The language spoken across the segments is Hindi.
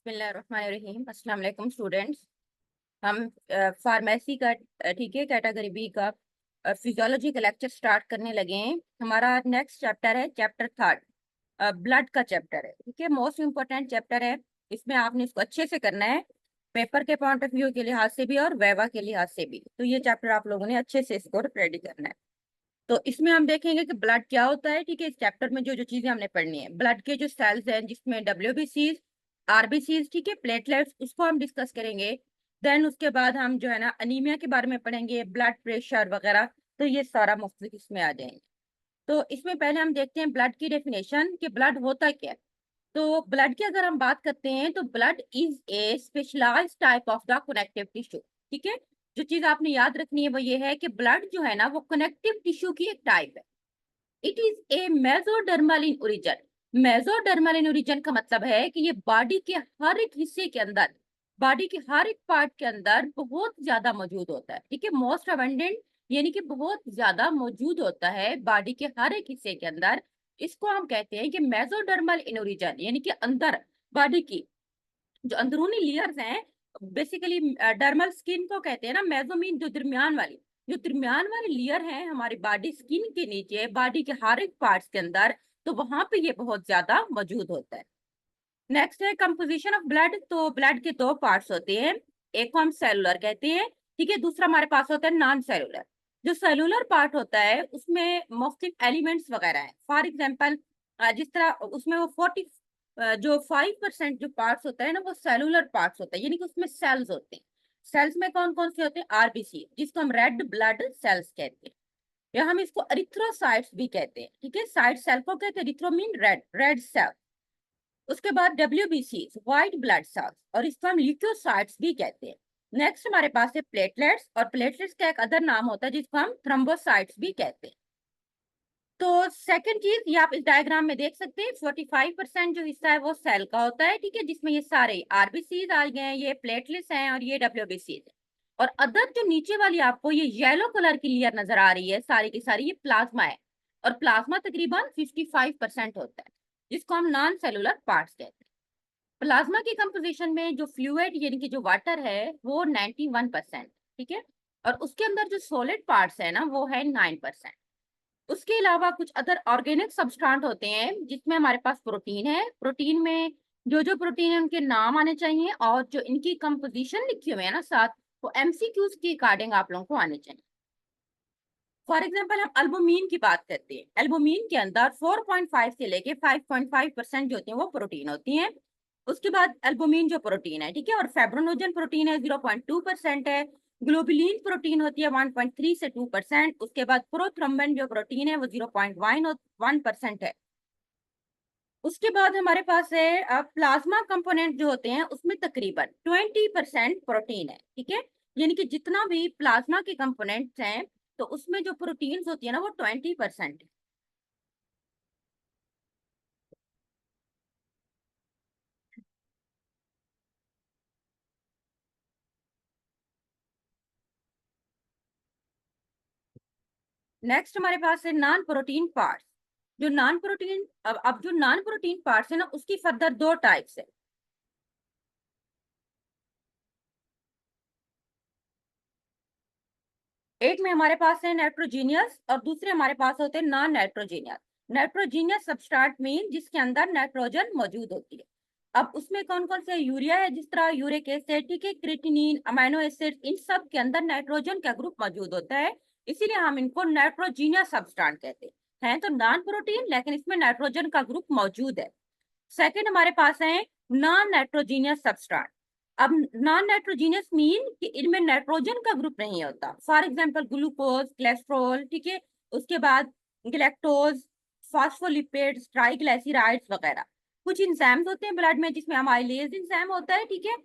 बिस्मिल्लाहिर्रहमानिर्रहीम। अस्सलाम वालेकुम स्टूडेंट्स। हम फार्मेसी का ठीक है कैटेगरी बी का फिजियोलॉजी का लेक्चर स्टार्ट करने लगे हैं। हमारा नेक्स्ट चैप्टर है चैप्टर थर्ड, ब्लड का चैप्टर है। ठीक है, मोस्ट इम्पोर्टेंट चैप्टर है। इसमें आपने इसको अच्छे से करना है, पेपर के पॉइंट ऑफ व्यू के लिहाज से भी और वेवा के लिहाज से भी। तो ये चैप्टर आप लोगों ने अच्छे से इसको रेडी करना है। तो इसमें हम देखेंगे कि ब्लड क्या होता है। ठीक है, इस चैप्टर में जो जो चीजें हमने पढ़नी है, ब्लड के जो सेल्स हैं जिसमें डब्ल्यूबीसीज, आरबीसीज, ठीक है, प्लेटलेट्स, उसको हम डिस्कस करेंगे। देन उसके बाद हम जो है ना अनीमिया के बारे में पढ़ेंगे, ब्लड प्रेशर वगैरह। तो ये सारा मुख्तलिफ इसमें आ जाएंगे। तो इसमें पहले हम देखते हैं ब्लड की डेफिनेशन कि ब्लड होता क्या है। तो ब्लड की अगर हम बात करते हैं तो blood is a specialised type of the connective tissue. ठीक है, जो चीज आपने याद रखनी है वो ये है कि ब्लड जो है ना वो कनेक्टिव टिश्यू की एक टाइप है। It is a mesodermal in origin. Mesodermal in origin का मतलब है कि ये बॉडी के हर एक हिस्से के अंदर, बॉडी के हर एक पार्ट के अंदर बहुत ज्यादा मौजूद होता है। ठीक है, मोस्ट अबंडेंट यानी कि बहुत ज्यादा मौजूद होता है बॉडी के हर एक हिस्से के अंदर। इसको हम कहते हैं कि मेसोडर्मल इन ओरिजिन, यानी कि अंदर बॉडी की जो अंदरूनी लेयर्स हैं। बेसिकली डर्मल स्किन को कहते हैं ना, मेसो मीन जो दरमियान वाली लेयर है हमारी बॉडी स्किन के नीचे, बॉडी के हर एक पार्ट्स के अंदर। तो वहां पे ये बहुत ज्यादा मौजूद होता है। नेक्स्ट है कंपोजिशन ऑफ ब्लड। तो ब्लड के दो पार्ट्स होते हैं, एक को हम सेलुलर कहते हैं, ठीक है, दूसरा हमारे पास होता है नॉन सेलुलर। जो सेलुलर पार्ट होता है उसमें मुख्तलिफ एलिमेंट्स वगैरह हैं। फॉर एग्जांपल जिस तरह उसमें वो 5% जो पार्ट्स होता है ना वो सेलुलर पार्ट्स होता है, यानी कि उसमें सेल्स होते हैं। सेल्स में कौन कौन से होते हैं? आरबीसी, जिसको हम रेड ब्लड सेल्स कहते हैं, या हम इसको एरिथ्रोसाइट्स भी कहते हैं। ठीक है, साइट सेल को कहते हैं, erythro mean red, red cell. उसके बाद डब्ल्यूबीसी, व्हाइट ब्लड सेल्स, और इसको हम ल्यूकोसाइट्स भी कहते हैं। नेक्स्ट हमारे पास है प्लेटलेट्स, और प्लेटलेट्स का एक अदर नाम होता है जिसको हम थ्रोम्बोसाइट्स भी कहते हैं। तो सेकंड चीज, ये आप इस डायग्राम में देख सकते हैं, 45% जो हिस्सा है वो सेल का होता है। ठीक है, जिसमें ये सारे आरबीसीज आ गए हैं, ये प्लेटलेट्स हैं और ये डब्ल्यूबीसीज है। और अदर जो नीचे वाली आपको ये येलो कलर की लेयर नजर आ रही है सारी की सारी, ये प्लाज्मा है। और प्लाज्मा तकरीबन 55% होता है, जिसको हम नॉन सेलुलर पार्ट्स कहते हैं। प्लाज्मा की कंपोजिशन में जो फ्लूइड यानी कि जो वाटर है वो 91%। ठीक है, और उसके अंदर जो सॉलिड पार्ट्स है ना वो है 9%। उसके अलावा कुछ अदर ऑर्गेनिक सब्सटेंट होते हैं जिसमें हमारे पास प्रोटीन है। प्रोटीन में जो जो प्रोटीन है उनके नाम आने चाहिए, और जो इनकी कंपोजिशन लिखी हुई है ना साथ, वो एमसीक्यूज के अकॉर्डिंग आप लोगों को आने चाहिए। फॉर एग्जाम्पल हम एल्बुमिन की बात करते हैं। एल्बुमिन के अंदर 4.5 से लेके 5.5% जो होती है वो प्रोटीन होती हैं। उसके बाद एल्बुमिन जो प्रोटीन है, ठीक है, और फेब्रोनोजन प्रोटीन है 0.2% है। ग्लोबुलिन प्रोटीन होती है 1.3 से 2%। उसके बाद प्रोथ्रोम्बिन जो प्रोटीन है वो 0.1% है। उसके बाद हमारे पास है प्लाज्मा कंपोनेंट जो होते हैं उसमें तकरीबन 20% प्रोटीन है। ठीक है, यानी कि जितना भी प्लाज्मा के कंपोनेंट्स हैं तो उसमें जो प्रोटीन्स होती है ना वो 20% है। नेक्स्ट हमारे पास है नॉन प्रोटीन पार्ट्स। जो नॉन प्रोटीन, अब जो नॉन प्रोटीन पार्ट्स है ना उसकी फर्दर दो टाइप्स है। एक में हमारे पास है नाइट्रोजीनियस और दूसरे हमारे पास होते हैं non nitrogenous. Nitrogenous substrate mean जिसके अंदर नाइट्रोजन मौजूद होती है। अब उसमें कौन कौन से यूरिया है, जिस तरह यूरिक एसिड, ठीक है, क्रिएटिनिन, अमीनो एसिड, इन सब के अंदर नाइट्रोजन का ग्रुप मौजूद होता है। इसीलिए हम इनको नाइट्रोजीनियस सबस्ट्रेट कहते हैं तो नॉन प्रोटीन लेकिन इसमें नाइट्रोजन का ग्रुप मौजूद है। सेकेंड हमारे पास है नॉन नाइट्रोजीनियस सबस्ट्रेट। अब नॉन नाइट्रोजीनियस मीन कि इनमें नाइट्रोजन का ग्रुप नहीं होता। फॉर एग्जांपल ग्लूकोज, कोलेस्ट्रॉल, ठीक है, उसके बाद गैलेक्टोज, फॉस्फोलिपिड्स, ट्राइग्लिसराइड्स वगैरह। कुछ इंजाइम्स होते हैं ब्लड में जिसमें अमाइलेज इंजाइम होता है। ठीक है,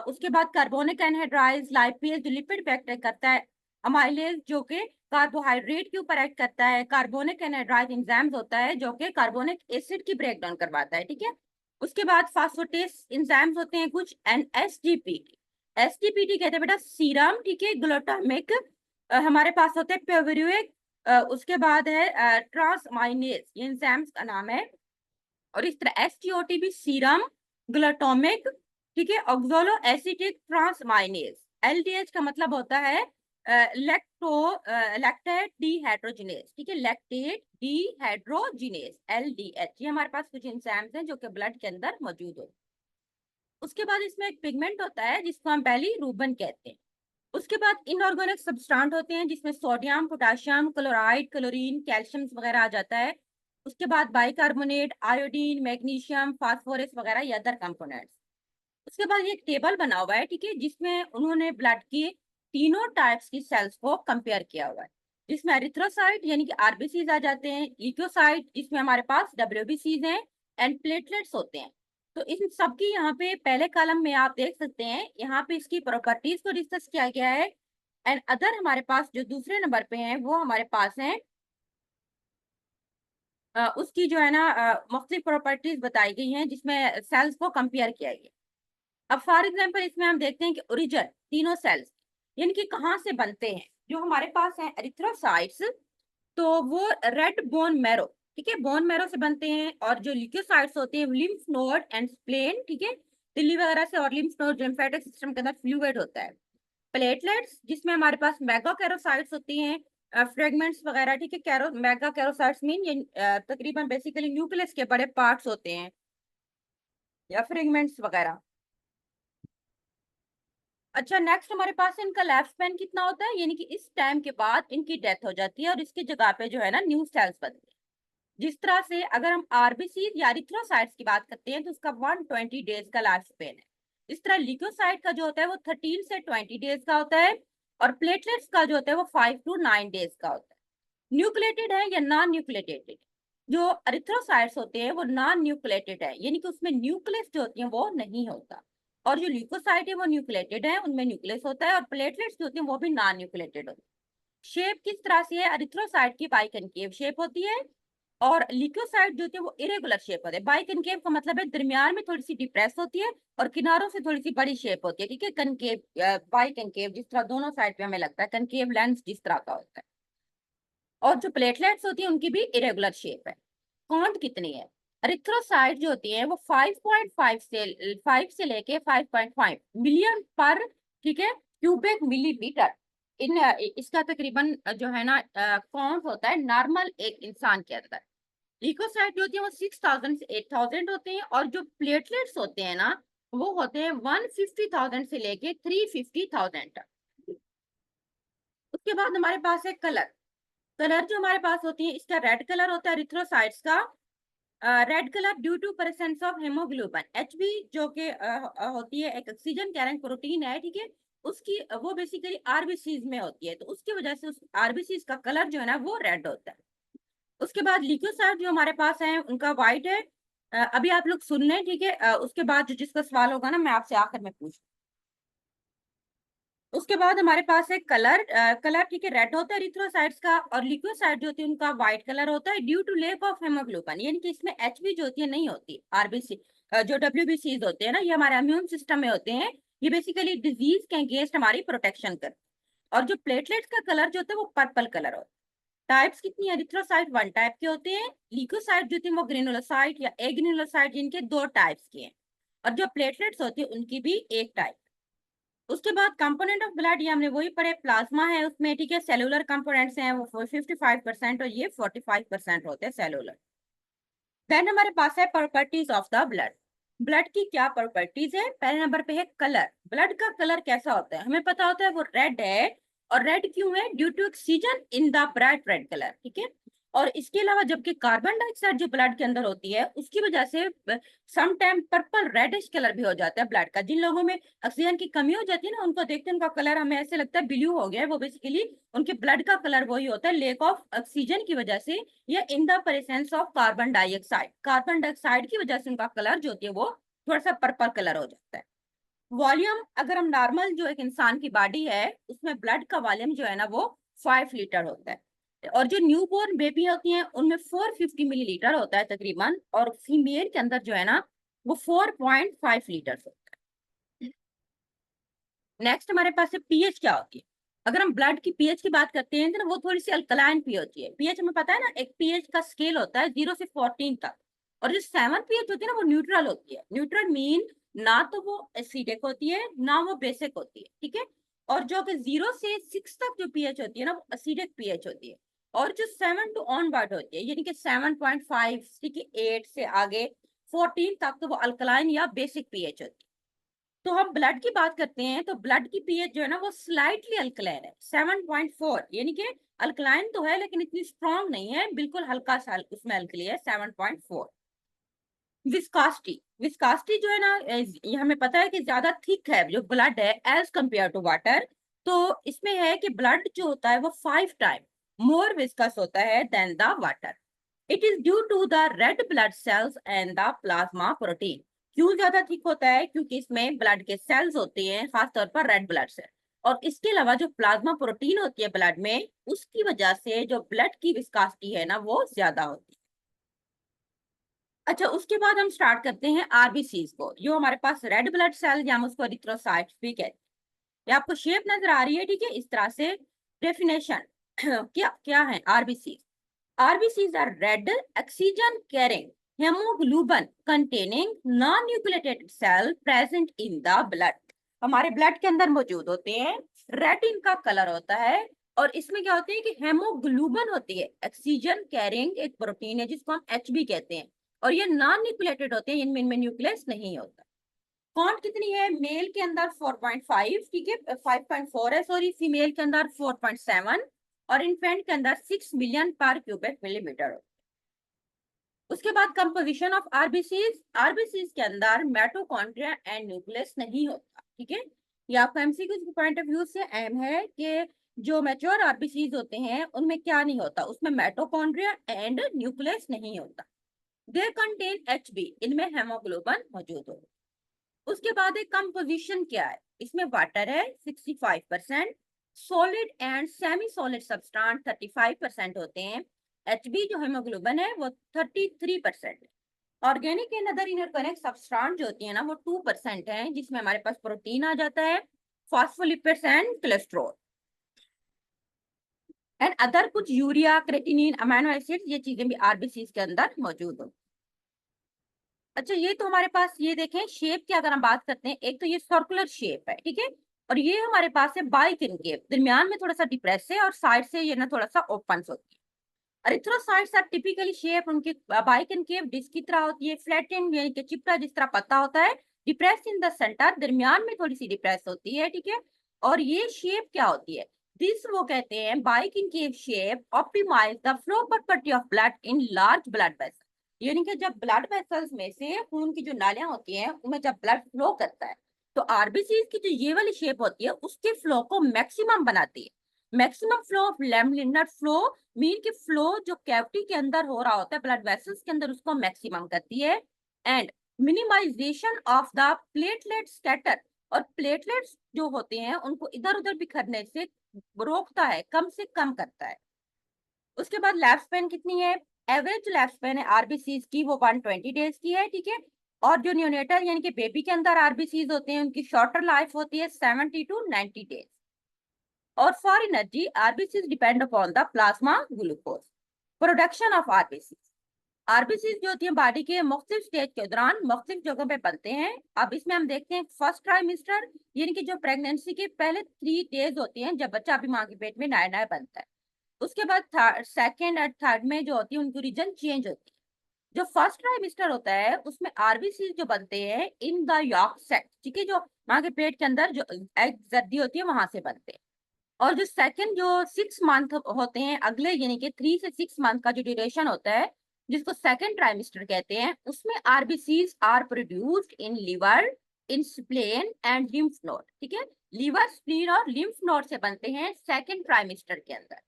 उसके बाद कार्बोनिक एनहाइड्राइज, लाइपेज जो लिपिड पे एक्ट करता है, अमाइलेज जो कि कार्बोहाइड्रेट के ऊपर एक्ट करता है, कार्बोनिक एनहाइड्राइज एंजाइम्स होता है जो कि कार्बोनिक एसिड की ब्रेक डाउन करवाता है। ठीक है, उसके बाद फास्फोटेस एंजाइम्स होते हैं कुछ, एंड एसडीपीटी। एसडीपीटी कहते हैं बेटा सीरम, ठीक है, ग्लूटामिक, हमारे पास होते हैं प्योरुरिक, उसके बाद है ट्रांसमाइनेज, ये एंजाइम्स का नाम है। और इस तरह एसटीओटी भी सीरम, ग्लूटामिक, ठीक है। ऑक्सोलो एसिटिक ट्रांसमाइनेज, एलडीएच का मतलब होता है लैक्टेट डीहाइड्रोजिनेज। ठीक है, लैक्टेट डीहाइड्रोजिनेज एलडीएच, ये हमारे पास कुछ एंजाइम्स हैं जो कि ब्लड के अंदर मौजूद होते हैं। उसके बाद इसमें एक पिगमेंट होता है जिसको हम बिलीरुबिन कहते हैं। उसके बाद इनऑर्गेनिक सब्सटेंट होते हैं जिसमें sodium, potassium, chloride, chlorine, calcium वगैरह आ जाता है। उसके बाद बाइकार्बोनेट, आयोडीन, मैग्नीशियम, फास्फोरस वगैरह ये अदर कंपोनेंट्स। उसके बाद ये एक टेबल बना हुआ है, ठीक है, जिसमें उन्होंने ब्लड की तीनों टाइप्स की सेल्स को कंपेयर किया हुआ है, जिसमें एरिथ्रोसाइट यानी कि आरबीसीज आ जाते हैं, ल्यूकोसाइट जिसमें हमारे पास डब्ल्यूबीसीज हैं, एंड प्लेटलेट्स होते हैं। तो इन सबकी यहाँ पे पहले कॉलम में आप देख सकते हैं, यहाँ पे इसकी प्रॉपर्टीज को डिस्कस किया गया है। एंड अदर हमारे पास जो दूसरे नंबर पे हैं वो हमारे पास हैं उसकी जो है ना मुख्तलिफ प्रॉपर्टीज बताई गई हैं जिसमें सेल्स को कंपेयर किया गया। अब फॉर एग्जांपल इसमें हम देखते हैं कि ओरिजिन तीनों सेल्स यानी कि कहाँ से बनते हैं। जो हमारे पास है एरिथ्रोसाइट्स, तो वो रेड बोन मैरो, ठीक है, बोन मैरो से बनते हैं। और जो ल्यूकोसाइट्स होते हैं लिम्फ नोड एंड स्प्लेन, ठीक है, दिल्ली वगैरह से, और लिम्फ नोड लिम्फेटिक सिस्टम के अंदर फ्लूइड होता है। प्लेटलेट्स जिसमें हमारे पास मेगाकैरोसाइट्स होती हैं, फ्रेगमेंट्स वगैरह, ठीक है, मेगाकैरोसाइट्स मीन ये तकरीबन बेसिकली न्यूक्लियस के बड़े पार्ट्स होते हैं या फ्रेगमेंट्स वगैरह। अच्छा, नेक्स्ट हमारे पास इनका लाइफ स्पैन कितना होता है, यानी कि इस टाइम के बाद इनकी डेथ हो जाती है और इसकी जगह पे जो है ना न्यू सेल्स बनते हैं। जिस तरह से अगर हम आरबीसी या एरिथ्रोसाइट्स की बात करते हैं तो उसका 120 डेज का लाइफ स्पेन है। इस तरह ल्यूकोसाइट का जो होता है वो 13 से 20 डेज का होता है, और प्लेटलेट्स का जो होता है वो 5 to 9 डेज का होता है। न्यूक्लिएटेड है या नॉन न्यूक्लिएटेड, जो एरिथ्रोसाइट्स होते हैं वो नॉन न्यूक्लिएटेड है, यानी कि उसमें न्यूक्लियस जो होती है वो नहीं होता। और जो ल्यूकोसाइट है वो न्यूक्लिएटेड है, उनमें न्यूक्लियस होता है, और प्लेटलेट्स जो होती हैं वो भी नॉन न्यूक्लिएटेड होती है। शेप किस तरह से है, एरिथ्रोसाइट की बाइकनकेव शेप होती है, और ल्यूकोसाइट जो होती है वो इरेगुलर शेप होती है। बाइकनकेव का मतलब है दरमियान में थोड़ी सी डिप्रेस होती है और किनारों से थोड़ी सी बड़ी शेप होती है, ठीक है। कनकेव, बाइकनकेव जिस तरह दोनों साइड पे हमें लगता है, कनकेव लेंस जिस तरह का होता है। और जो प्लेटलेट्स होती है उनकी भी इरेगुलर शेप है। काउंट कितनी है, एरिथ्रोसाइट जो होती है वो 5.5 से लेके 5.5 मिलियन पर, ठीक है, क्यूबिक मिलीमीटर इन इसका तकरीबन जो है ना काउंट होता है नॉर्मल एक इंसान के अंदर। ल्यूकोसाइट जो होती है वो 6,000 से 8,000 होते हैं, और जो प्लेटलेट्स होते हैं ना वो होते हैं 150,000 से लेके 350,000 तक। उसके बाद हमारे पास है कलर। कलर जो हमारे पास होती है, इसका रेड कलर होता है एरिथ्रोसाइट्स का। Red colour due to presence of haemoglobin, Hb जो कि होती है एक ऑक्सीजन कैरिंग प्रोटीन है, ठीक है, उसकी वो बेसिकली आरबीसीज में होती है, तो उसकी वजह से उस आरबीसीज का कलर जो है ना वो रेड होता है। उसके बाद ल्यूकोसाइट जो हमारे पास है उनका व्हाइट है। अभी आप लोग सुन लें, ठीक है, उसके बाद जो जिसका सवाल होगा ना मैं आपसे आखिर में पूछ। उसके बाद हमारे पास है कलर। कलर, ठीक है, रेड होता है एरिथ्रोसाइट्स का, और ल्यूकोसाइट जो होती है उनका व्हाइट कलर होता है due to lack of haemoglobin, यानी कि इसमें एचबी जो होती है नहीं होती। आरबीसी जो डब्ल्यूबीसीज होते हैं ना ये हमारे इम्यून सिस्टम में होते हैं, ये बेसिकली डिजीज के अगेंस्ट हमारी प्रोटेक्शन करते हैं। और जो प्लेटलेट्स का कलर जो होता है वो पर्पल कलर होता है। टाइप्स कितनी है, एरिथ्रोसाइट वन टाइप के होते हैं, ल्यूकोसाइट जो होती है वो ग्रेनुलोसाइट या एग्रेनुलोसाइट जिनके दो टाइप्स के हैं, और जो प्लेटलेट्स होती है उनकी भी एक टाइप। उसके बाद कंपोनेंट ऑफ ब्लड ये हमने वही पढ़े, प्लाज्मा है उसमें, ठीक है, सेलुलर कंपोनेंट्स हैं वो 55% और ये 45% होते हैं सेलुलर। देन हमारे पास है properties of the blood. Blood की क्या प्रॉपर्टीज है, पहले नंबर पे है कलर। ब्लड का कलर कैसा होता है, हमें पता होता है वो रेड है, और रेड क्यों है, due to oxygen in the bright red colour, ठीक है। और इसके अलावा जबकि कार्बन डाइऑक्साइड जो ब्लड के अंदर होती है उसकी वजह से some time purple reddish colour भी हो जाता है ब्लड का। जिन लोगों में ऑक्सीजन की कमी हो जाती है ना उनको देखते हैं उनका कलर हमें ऐसे लगता है ब्लू हो गया है, वो बेसिकली उनके ब्लड का कलर वही होता है, लेक ऑफ ऑक्सीजन की वजह से या in the presence of carbon dioxide. Carbon dioxide की वजह से उनका कलर जो होती है वो थोड़ा सा पर्पल कलर हो जाता है। वॉल्यूम, अगर हम नॉर्मल जो एक इंसान की बॉडी है उसमें ब्लड का वॉल्यूम जो है ना वो 5 लीटर होता है, और जो न्यूबॉर्न बेबी होती हैं उनमें 450 मिलीलीटर होता है तकरीबन, और फीमेल के अंदर जो है ना वो 4.5 लीटर होता है। नेक्स्ट हमारे पास है पीएच क्या होती है। अगर हम ब्लड की पीएच की बात करते हैं तो ना वो थोड़ी सी अल्कलाइन पी होती है। पीएच हमें पता है ना, एक पीएच का स्केल होता है 0 से 14 तक, और जो 7 पीएच होती है ना वो न्यूट्रल होती है। न्यूट्रल मीन ना तो वो एसिडिक होती है ना वो बेसिक होती है, ठीक है। और जो कि 0 से 6 तक जो पीएच होती है ना वो एसिडिक पीएच होती है। और जो 7 टू ऑनवर्ड होती है यानी कि 7.5 ठीक है 8 से आगे 14 तक तो वो अल्कलाइन या बेसिक पीएच होती है। तो हम ब्लड की बात करते हैं तो ब्लड की पीएच जो है ना वो स्लाइटली अल्कलाइन है 7.4 यानी कि अल्कलाइन तो है लेकिन इतनी स्ट्रॉन्ग नहीं है, बिल्कुल हल्का सा उसमें अल्कली है 7.4। विस्कासिटी, विस्कासिटी जो है ना ये हमें पता है कि ज्यादा थिक है जो ब्लड है एज कंपेयर टू वाटर। तो इसमें है कि ब्लड जो होता है वो 5 टाइम मोर विस्कस होता है than the water. It is due to the red blood cells and the plasma protein. क्यों ज्यादा थिक होता है? क्योंकि इसमें ब्लड के सेल्स होते हैं, खासतौर पर रेड ब्लड सेल। और इसके अलावा जो प्लाज्मा प्रोटीन होती है ब्लड में, उसकी वजह से जो ब्लड की विस्कासिटी है ना वो ज्यादा होती है। अच्छा, उसके बाद हम स्टार्ट करते हैं आरबीसीज को। जो हमारे पास रेड ब्लड सेल या हम उसको एरिथ्रोसाइट्स भी कहते हैं। ये आपको शेप नजर आ रही है, ठीक है, इस तरह से। डेफिनेशन क्या क्या है RBCs? RBCs are red oxygen carrying hemoglobin containing non-nucleated cell present in the blood। हमारे ब्लड के अंदर मौजूद होते हैं, रेड इनका कलर होता है। और इसमें क्या होते हैं कि हेमोग्लोबिन होती है, ऑक्सीजन कैरिंग एक प्रोटीन है जिसको हम HB कहते हैं। और ये नॉन न्यूक्लिएटेड होते हैं, इनमें न्यूक्लियस नहीं होता। काउंट कितनी है? मेल के अंदर 4.5, ठीक है 5.4 है सॉरी, फीमेल के अंदर 4.7 और इन्फेंट के अंदर 6 मिलियन पर क्यूबिक मिलीमीटर। उसके बाद कंपोजिशन ऑफ आरबीसीज। आरबीसीज के अंदर मेटोकॉन्ड्रिया एंड न्यूक्लियस नहीं होता, ठीक है। ये आपका एमसीक्यू के पॉइंट ऑफ व्यू से अहम है कि जो मैच्योर आरबीसीज होते हैं उनमें क्या नहीं होता, उसमें मेटोकॉन्ड्रिया एंड न्यूक्लियस नहीं होता। दे कंटेन HB, इनमें हेमोग्लोबिन मौजूद होता है। उसके बाद एक कंपोजिशन क्या है, इसमें वाटर है 65%, solid and semi solid substance 35% होते हैं। HB जो हेमोग्लोबिन है वो 33% है। Organic and other inorganic substance जो होती है ना वो 2% है, जिसमें हमारे पास प्रोटीन आ जाता है, phospholipids and cholesterol and other कुछ यूरिया, क्रेटिनिन, अमीनो एसिड्स, ये चीजें भी आरबीसीज के अंदर मौजूद होती। अच्छा, ये तो हमारे पास, ये देखें शेप की अगर हम बात करते हैं, एक तो ये सर्कुलर शेप है, ठीक है। और ये हमारे पास है बाइकनकेव, दरमियान में थोड़ा सा डिप्रेस है और साइड से ये ना थोड़ा सा ओपन होती है। एरिथ्रोसाइट्स आर टिपिकली शेप उनकी बाइकनकेव डिस्क की तरह होती है, फ्लैटेंड यानी कि चिपटा जिस तरह पत्ता होता है, डिप्रेस इन द सेंटर, दरमियान में थोड़ी सी डिप्रेस होती है, ठीक है। और ये शेप क्या होती है? दिस वो कहते हैं biconcave shape optimise the flow property of blood in large blood vessel. यानी कि जब ब्लड वेसल्स में से खून की जो नालियां होती हैं उनमें जब ब्लड फ्लो करता है तो आरबीसी की जो ये वाली शेप होती है उसके फ्लो को मैक्सिमम बनाती है। Maximum flow of laminar flow mean की फ्लो जो कैविटी के अंदर हो रहा होता है ब्लड वेसल्स के अंदर उसको मैक्सिमम करती है। And minimisation of the platelet scatter, और प्लेटलेट्स जो होते हैं उनको इधर उधर बिखरने से रोकता है, कम से कम करता है। उसके बाद लाइफ स्पेन कितनी है? एवरेज लाइफ स्पेन है आरबीसीज की वो 120 डेज की है, ठीक है। और जो न्यूनेटर यानी कि बेबी के अंदर आरबीसीज होते हैं उनकी शॉर्टर लाइफ होती है 70 टू 90 डेज। और for energy RBCs depend upon the plasma glucose production of RBCs. RBCs जो होती है बॉडी के मुख्तलिफ स्टेज के दौरान मुख्तलिफ जगहों पे बनते हैं। अब इसमें हम देखते हैं फर्स्ट ट्राइमेस्टर यानी कि जो प्रेगनेंसी के पहले 3 डेज होते हैं जब बच्चा अभी माँ के पेट में नया नया बनता है। उसके बाद सेकेंड और थर्ड में जो होती है उनकी रीजन चेंज होती है। जो फर्स्ट ट्राइमेस्टर होता है उसमें आरबीसी जो बनते हैं इन द यॉर्क सेट, ठीक है, जो माँ के पेट के अंदर जो एग जर्दी होती है वहां से बनते हैं। और जो सेकंड जो 6 मंथ होते हैं अगले यानी कि 3 से 6 मंथ का जो ड्यूरेशन होता है जिसको सेकंड ट्राइमेस्टर कहते हैं, उसमें RBCs are produced in liver, in spleen and lymph node, ठीक है। लिवर, स्प्लीन और लिम्फ नोड से बनते हैं सेकंड ट्राइमेस्टर के अंदर।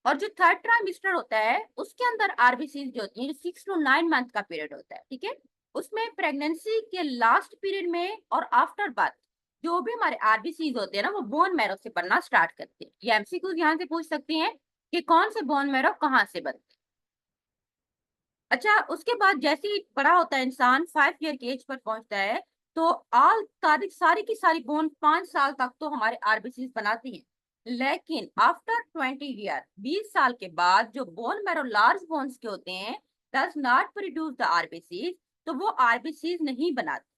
और जो थर्ड ट्राइमेस्टर होता है उसके अंदर आरबीसीज जो होती है 6 to 9 मंथ का पीरियड होता है, ठीक है। उसमें प्रेगनेंसी के लास्ट पीरियड में और आफ्टर बर्थ जो भी हमारे आरबीसीज होते हैं ना वो बोन मैरो से बनना स्टार्ट करते हैं। ये एमसीक्यू यहाँ से पूछ सकती हैं कि कौन से बोन मैरो कहाँ से बनते हैं। अच्छा, उसके बाद जैसे ही बड़ा होता है इंसान 5 ईयर की एज पर पहुंचता है तो आल तारीख सारी की सारी बोन 5 साल तक तो हमारे आरबीसीज बनाती हैं। लेकिन आफ्टर 20 ईयर 20 साल के बाद जो बोन मैरो लार्ज बोन्स के होते हैं does not produce the RBCs, तो वो आरबीसीज नहीं बनाते।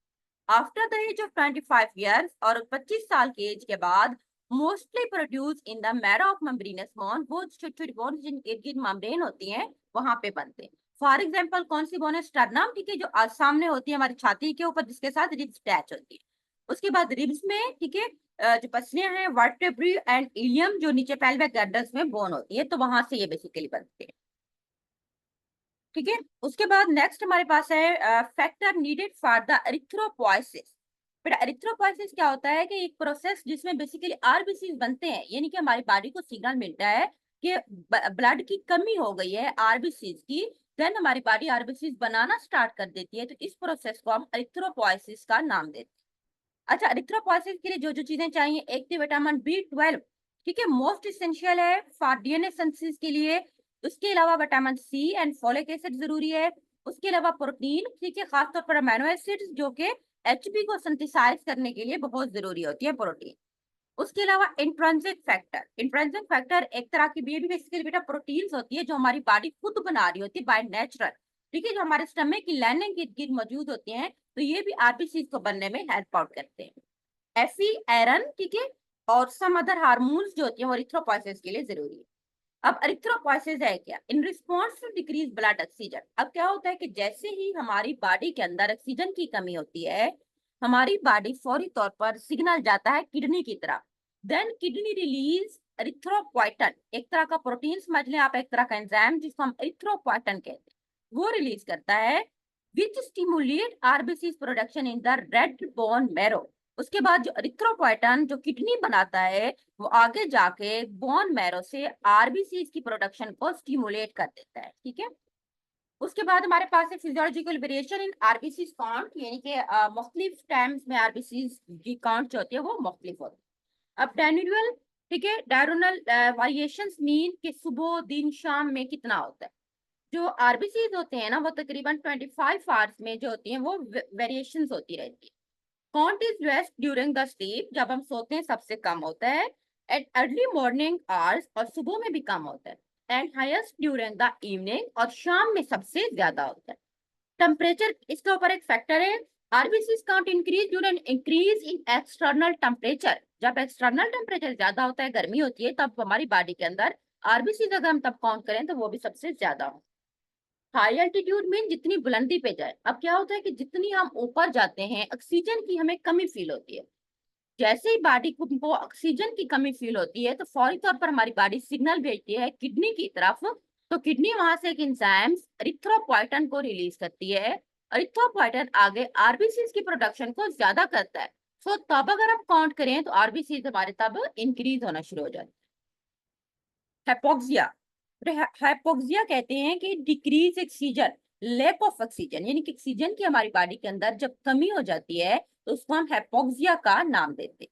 After the age of 25 years और 25 साल की एज के बाद mostly produce in the marrow of membranous bone, वो छोटी छोटी बोन जिन इर्द गिर्द मेम्ब्रेन होती हैं वहां पे बनते हैं। फॉर एग्जांपल कौन सी बोन है? स्टर्नम, ठीक है, जो सामने होती है हमारी छाती के ऊपर, जिसके साथ रिब्स अटैच होती है। उसके बाद रिब्स में, ठीक है, जो पसलियां हैं वर्टेब्री एंड इलियम, जो नीचे पेल्विक गर्डर्स में बोन होती है, तो वहां से ये बेसिकली बनते हैं। ठीक है, उसके बाद नेक्स्ट हमारे पास है factor needed for the erythropoiesis. बेटा एरिथ्रोपोइसिस क्या होता है कि एक प्रोसेस जिसमें बेसिकली आरबीसी बनते हैं, यानी कि हमारी बॉडी को सिग्नल मिलता है कि ब्लड की कमी हो गई है आरबीसी की, देन हमारी बॉडी आरबीसी बनाना स्टार्ट कर देती है। तो इस प्रोसेस को हम एरिथ्रोपोइसिस का नाम देते हैं। अच्छा, एरिथ्रोपोइसिस के लिए जो जो चीजें चाहिए, एक तो विटामिन B12, ठीक है, मोस्ट इसेंशियल है फॉर डीएनए सिंथेसिस के लिए। उसके अलावा vitamin C and folic acid जरूरी है। उसके अलावा प्रोटीन, ठीक है, खासतौर पर अमीनो एसिड्स जो कि एचबी को सिंथेसाइज करने के लिए बहुत जरूरी होती है प्रोटीन। उसके अलावा इंट्रिंसिक फैक्टर, इंट्रिंसिक फैक्टर एक तरह की भी बेसिकली बेटा प्रोटीन्स होती है जो हमारी बॉडी खुद बना रही होती है बाय नेचुरल, ठीक है, जो हमारे स्टमक की लाइनिंग के इर्द-गिर्द मौजूद होती हैं, तो ये भी आरबीसी को बनने में हेल्प आउट करते हैं। एफी, आयरन, ठीक है, और सम अदर हार्मोन्स जो होती हैं वो एरिथ्रोपोइसिस के लिए जरूरी है। अब एरिथ्रोपोइसिस है क्या? In response to decrease blood oxygen. अब क्या होता है कि जैसे ही हमारी बॉडी के अंदर ऑक्सीजन की कमी होती है, हमारी बॉडी फौरी तौर पर सिग्नल जाता है किडनी की तरफ। देन किडनी रिलीज एरिथ्रोपोइटन, एक तरह का प्रोटीन समझ लें आप, एक तरह का एंजाइम जिसको हम एरिथ्रोपोइटन कहते हैं, वो रिलीज करता है, which stimulate RBC production in the red bone marrow. उसके बाद जो एरिथ्रोपोइटन जो किडनी बनाता है, वो आगे जाके बोन मैरो से आरबीसी की प्रोडक्शन को स्टिमुलेट कर देता है। ठीक है, उसके बाद हमारे पास है physiological variation in RBC count, यानी कि मुख्तलिफ टाइम्स में आरबीसी की काउंट जो होती है वो मुख्तलिफ होती है। अब डायनुअल, ठीक है, डायरोनल वेरिएशंस मीन कि सुबह दिन शाम में कितना होता है। जो आरबीसी होते हैं ना, वो तकरीबन 25 आवर्स में जो होती हैं वो वेरिएशंस होती रहती है। Count is less during the sleep, जब हम सोते हैं सबसे कम होता है। एट अर्ली मॉर्निंग आवर्स, और सुबह में भी कम होता है। And highest during the evening, और शाम में सबसे ज्यादा होता है। टेम्परेचर इसके ऊपर एक फैक्टर है। RBC count increase during increase in external temperature, जब एक्सटर्नल टेम्परेचर ज्यादा होता है, गर्मी होती है, तब हमारी बॉडी के अंदर आरबीसी अगर हम तब काउंट करें तो वो भी सबसे ज्यादा हो। हाई एल्टीट्यूड में जितनी बुलंदी पे जाए, अब क्या होता है कि जितनी हम ऊपर जाते हैं ऑक्सीजन की हमें कमी फील होती है। जैसे ही बॉडी को ऑक्सीजन की कमी फील होती है, तो फौरी तौर पर हमारी बॉडी सिग्नल भेजती है किडनी की तरफ। तो किडनी वहां से एक एंजाइम एरिथ्रोपोइटन को रिलीज करती है। एरिथ्रोपोइटन आगे आरबीसी की प्रोडक्शन को ज्यादा करता है। सो तब अगर हम काउंट करें तो आरबीसी हमारे तब इंक्रीज होना शुरू हो जाती है। हाइपोक्सिया, हाइपोक्सिया कहते हैं कि decrease oxygen, lack of oxygen, यानी कि ऑक्सीजन की हमारी बॉडी के अंदर जब कमी हो जाती है, तो उसको हम हाइपोक्सिया का नाम देते हैं।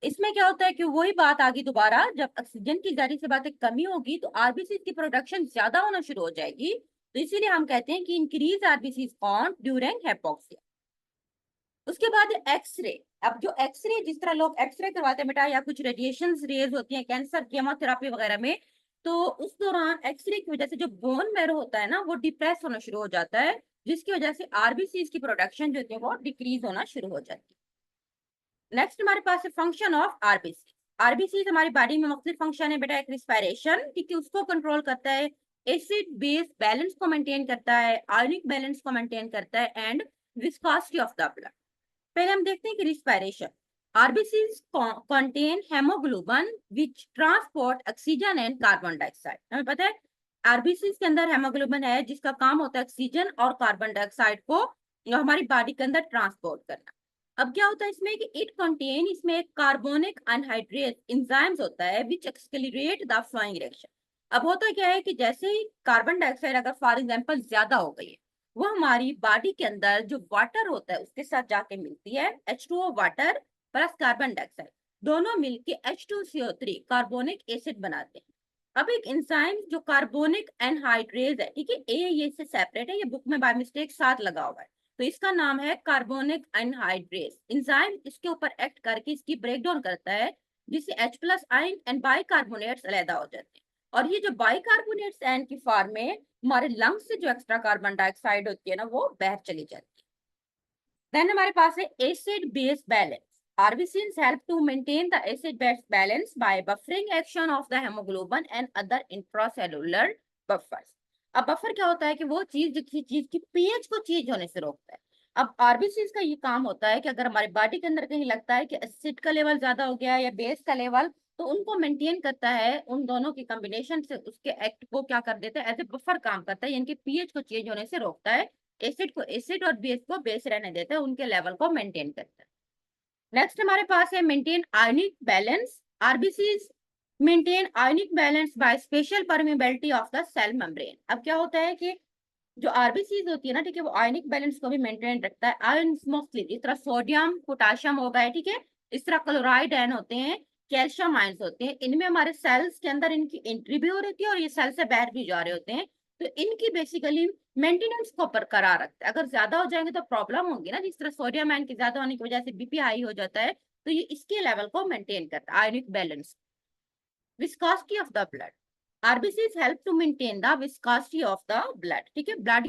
इसमें क्या होता है कि वही बात आ गई दोबारा, जब ऑक्सीजन की जारी से बात कमी होगी तो आरबीसी की प्रोडक्शन ज्यादा होना शुरू हो जाएगी। तो इसीलिए हम कहते हैं कि increase RBC count during hypoxia. उसके बाद एक्सरे। अब जो एक्सरे, जिस तरह लोग एक्सरे करवाते हैं बेटा, या कुछ रेडिएशन रेज होती हैं कैंसर केमोथेरापी वगैरह में, तो उस दौरान एक्सरे की वजह से जो बोन मैरो होता है ना, वो डिप्रेस होना शुरू हो जाता है, जिसकी वजह से आरबीसी की प्रोडक्शन जो होती है वो डिक्रीज होना शुरू हो जाती है। नेक्स्ट हमारे पास है फंक्शन ऑफ आरबीसी। आरबीसी हमारी बॉडी में मुख्तलिफ फंक्शन है बेटा। एक रिस्पायरेशन, ठीक है, उसको कंट्रोल करता है। एसिड बेस बैलेंस को मेंटेन करता है, आयनिक बैलेंस को मेंटेन करता है, and viscosity of the blood. पहले हम देखते हैं कि respiration. RBCs contain haemoglobin which transport oxygen and carbon dioxide. हमें पता है आरबीसीज के अंदर हेमोग्लोबिन है जिसका काम होता है ऑक्सीजन और कार्बन डाइऑक्साइड को हमारी बॉडी के अंदर ट्रांसपोर्ट करना। अब क्या होता है इसमें कि इट कंटेन, इसमें एक कार्बोनिक अनहाइड्रेस एंजाइम्स होता है विच एक्सक्लरेट द फ्लोइंग रिएक्शन। अब होता क्या है कि जैसे ही कार्बन डाइऑक्साइड अगर फॉर एग्जांपल ज्यादा हो गई है, वो हमारी बॉडी के अंदर जो वाटर होता है उसके साथ जाके मिलती है। H2O water plus carbon dioxide दोनों मिलके H2CO3 कार्बोनिक एसिड बनाते हैं। अब एक एंजाइम जो कार्बोनिक एनहाइड्रेज है, ठीक है, ये से सेपरेट है, ये बुक में बाय मिस्टेक साथ लगा हुआ है, तो इसका नाम है कार्बोनिक एनहाइड्रेज। एंजाइम इसके ऊपर एक्ट करके इसकी ब्रेकडाउन करता है, जिससे H plus ion and bicarbonates अलग हो जाते हैं। और ये जो बाइकार्बोनेट्स आयन की फॉर्म में हमारे लंग्स से जो एक्स्ट्रा कार्बन डाइऑक्साइड होती है ना, वो बाहर चली जाती है। देन हमारे पास है acid base balance. RBCs help to maintain the acid base balance by buffering action of the hemoglobin and other intracellular buffers। अब बफर क्या होता है कि वो चीज किसी चीज की पीएच को चेंज होने से रोकता है। अब आरबीसीज का ये काम होता है कि अगर हमारी बॉडी के अंदर कहीं लगता है कि एसिड का लेवल ज्यादा हो गया है या बेस का लेवल, तो उनको मेंटेन करता है, उन दोनों की कॉम्बिनेशन से उसके एक्ट को क्या कर देता है, एज ए बफर काम करता है, यानी कि पीएच को चेंज होने से रोकता है, एसिड को एसिड और बेस को बेस रहने देते हैं, उनके लेवल को मेंटेन करता है। नेक्स्ट हमारे पास है maintain ionic balance. RBCs maintain ionic balance by special permeability of the cell membrane. अब क्या होता है कि जो आरबीसीज होती है ना, ठीक है, वो आयनिक बैलेंस को भी मेंटेन रखता है। आयन मोस्टली जिस तरह सोडियम पोटाशियम हो गए, ठीक है, इस तरह क्लोराइड आयन होते हैं, कैल्शियम आयंस होते हैं, इनमें हमारे सेल्स के अंदर इनकी एंट्री भी हो रही है और ये सेल से बाहर भी जा रहे होते हैं, तो इनकी बेसिकली मेंटेनेंस को बरकरार रखता है। अगर ज्यादा हो जाएंगे तो प्रॉब्लम होगी ना, जिस तरह सोडियम आयन के ज्यादा होने की वजह से बीपी हाई हो जाता है, तो ये इसके लेवल को मेंटेन करता है, ionic balance. Viscosity of the blood. RBCs help to maintain the viscosity of the blood, ठीक है, ब्लड